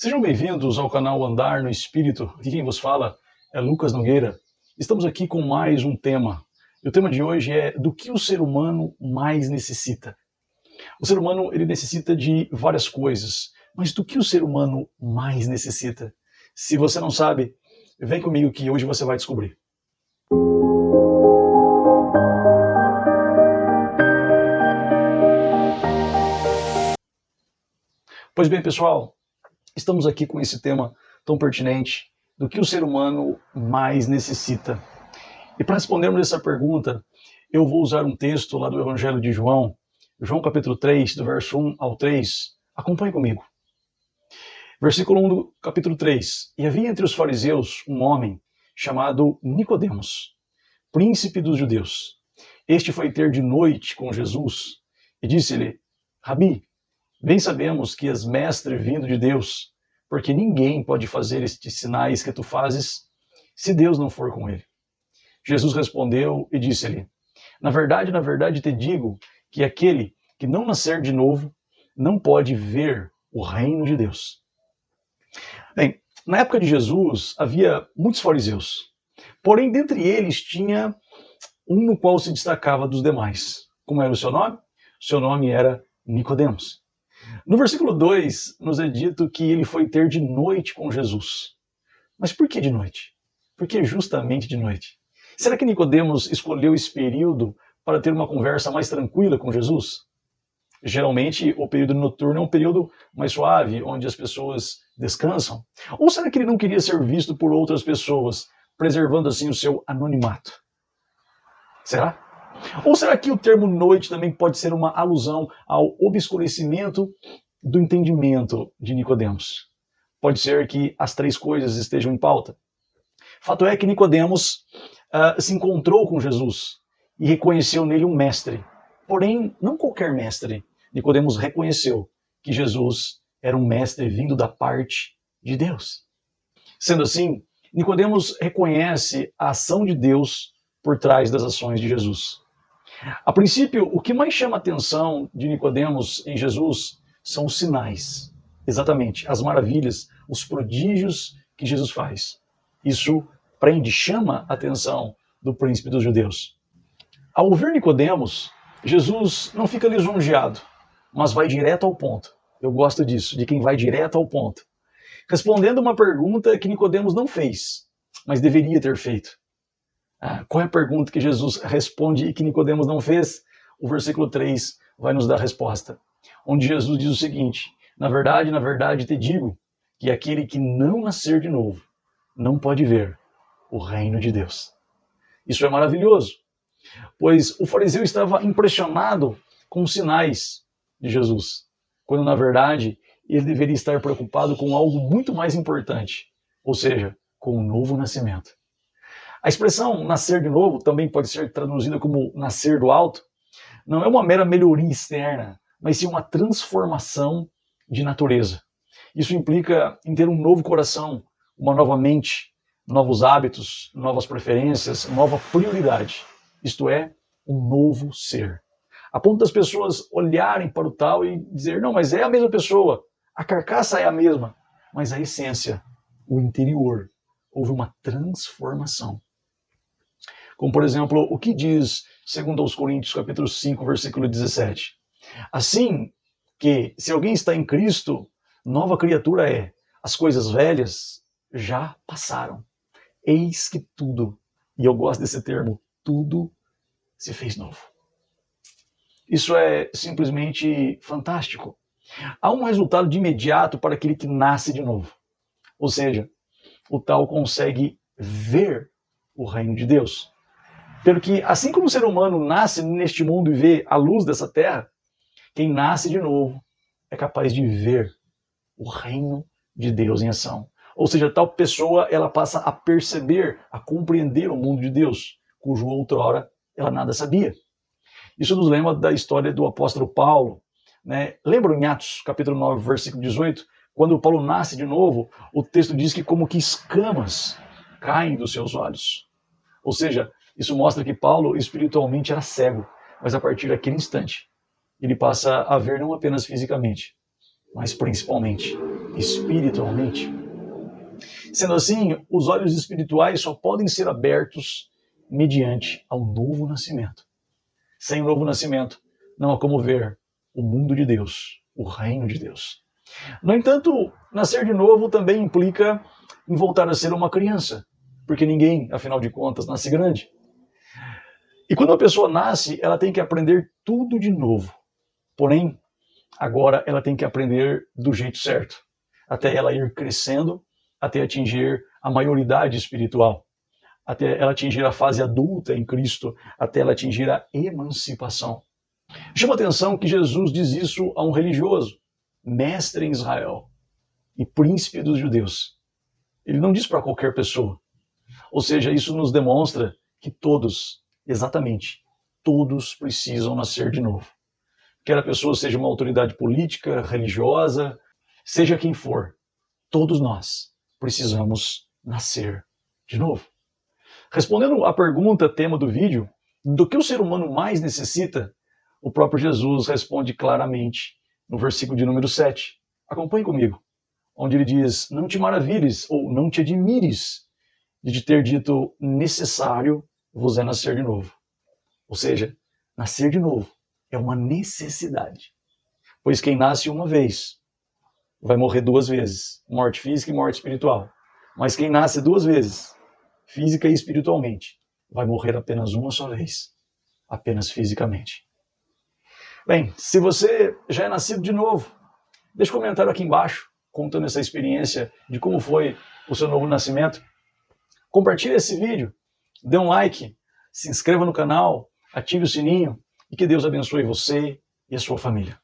Sejam bem-vindos ao canal Andar no Espírito. Aqui quem vos fala é Lucas Nogueira. Estamos aqui com mais um tema. E o tema de hoje é do que o ser humano mais necessita. O ser humano ele necessita de várias coisas, mas do que o ser humano mais necessita? Se você não sabe, vem comigo que hoje você vai descobrir. Pois bem, pessoal, estamos aqui com esse tema tão pertinente do que o ser humano mais necessita. E para respondermos essa pergunta, eu vou usar um texto lá do Evangelho de João, João capítulo 3, do verso 1 ao 3. Acompanhe comigo. Versículo 1 do capítulo 3. E havia entre os fariseus um homem chamado Nicodemos, príncipe dos judeus. Este foi ter de noite com Jesus e disse-lhe: Rabi, bem sabemos que és mestre vindo de Deus, porque ninguém pode fazer estes sinais que tu fazes se Deus não for com ele. Jesus respondeu e disse-lhe: na verdade te digo que aquele que não nascer de novo não pode ver o reino de Deus. Bem, na época de Jesus havia muitos fariseus, porém dentre eles tinha um no qual se destacava dos demais. Como era o seu nome? O seu nome era Nicodemos. No versículo 2, nos é dito que ele foi ter de noite com Jesus. Mas por que de noite? Por que justamente de noite? Será que Nicodemos escolheu esse período para ter uma conversa mais tranquila com Jesus? Geralmente, o período noturno é um período mais suave, onde as pessoas descansam. Ou será que ele não queria ser visto por outras pessoas, preservando assim o seu anonimato? Será? Ou será que o termo noite também pode ser uma alusão ao obscurecimento do entendimento de Nicodemos? Pode ser que as três coisas estejam em pauta. Fato é que Nicodemos se encontrou com Jesus e reconheceu nele um mestre. Porém, não qualquer mestre. Nicodemos reconheceu que Jesus era um mestre vindo da parte de Deus. Sendo assim, Nicodemos reconhece a ação de Deus por trás das ações de Jesus. A princípio, o que mais chama a atenção de Nicodemos em Jesus são os sinais. Exatamente, as maravilhas, os prodígios que Jesus faz. Isso prende, chama a atenção do príncipe dos judeus. Ao ouvir Nicodemos, Jesus não fica lisonjeado, mas vai direto ao ponto. Eu gosto disso, de quem vai direto ao ponto. Respondendo uma pergunta que Nicodemos não fez, mas deveria ter feito. Qual é a pergunta que Jesus responde e que Nicodemos não fez? O versículo 3 vai nos dar a resposta, onde Jesus diz o seguinte: na verdade te digo que aquele que não nascer de novo não pode ver o reino de Deus. Isso é maravilhoso, pois o fariseu estava impressionado com os sinais de Jesus, quando na verdade ele deveria estar preocupado com algo muito mais importante, ou seja, com o novo nascimento. A expressão nascer de novo também pode ser traduzida como nascer do alto. Não é uma mera melhoria externa, mas sim uma transformação de natureza. Isso implica em ter um novo coração, uma nova mente, novos hábitos, novas preferências, nova prioridade. Isto é, um novo ser. A ponto das pessoas olharem para o tal e dizer: não, mas é a mesma pessoa, a carcaça é a mesma, mas a essência, o interior, houve uma transformação. Como, por exemplo, o que diz 2 aos Coríntios, capítulo 5, versículo 17. Assim que, se alguém está em Cristo, nova criatura é. As coisas velhas já passaram. Eis que tudo, e eu gosto desse termo, tudo se fez novo. Isso é simplesmente fantástico. Há um resultado de imediato para aquele que nasce de novo. Ou seja, o tal consegue ver o reino de Deus. Pelo que, assim como o ser humano nasce neste mundo e vê a luz dessa terra, quem nasce de novo é capaz de ver o reino de Deus em ação. Ou seja, tal pessoa ela passa a perceber, a compreender o mundo de Deus, cujo outrora ela nada sabia. Isso nos lembra da história do apóstolo Paulo. Lembram em Atos, capítulo 9, versículo 18, quando Paulo nasce de novo, o texto diz que como que escamas caem dos seus olhos. Ou seja, isso mostra que Paulo espiritualmente era cego, mas a partir daquele instante, ele passa a ver não apenas fisicamente, mas principalmente espiritualmente. Sendo assim, os olhos espirituais só podem ser abertos mediante ao novo nascimento. Sem o novo nascimento, não há como ver o mundo de Deus, o reino de Deus. No entanto, nascer de novo também implica em voltar a ser uma criança, porque ninguém, afinal de contas, nasce grande. E quando a pessoa nasce, ela tem que aprender tudo de novo. Porém, agora ela tem que aprender do jeito certo, até ela ir crescendo, até atingir a maioridade espiritual, até ela atingir a fase adulta em Cristo, até ela atingir a emancipação. Chama atenção que Jesus diz isso a um religioso, mestre em Israel e príncipe dos judeus. Ele não diz para qualquer pessoa. Ou seja, isso nos demonstra que todos, exatamente, todos precisam nascer de novo. Quer a pessoa seja uma autoridade política, religiosa, seja quem for, todos nós precisamos nascer de novo. Respondendo à pergunta, tema do vídeo, do que o ser humano mais necessita, o próprio Jesus responde claramente no versículo de número 7. Acompanhe comigo, onde ele diz: não te maravilhes ou não te admires de ter dito necessário vos é nascer de novo. Ou seja, nascer de novo é uma necessidade. Pois quem nasce uma vez vai morrer duas vezes, morte física e morte espiritual. Mas quem nasce duas vezes, física e espiritualmente, vai morrer apenas uma só vez, apenas fisicamente. Bem, se você já é nascido de novo, deixa um comentário aqui embaixo, contando essa experiência de como foi o seu novo nascimento. Compartilhe esse vídeo, dê um like, se inscreva no canal, ative o sininho e que Deus abençoe você e a sua família.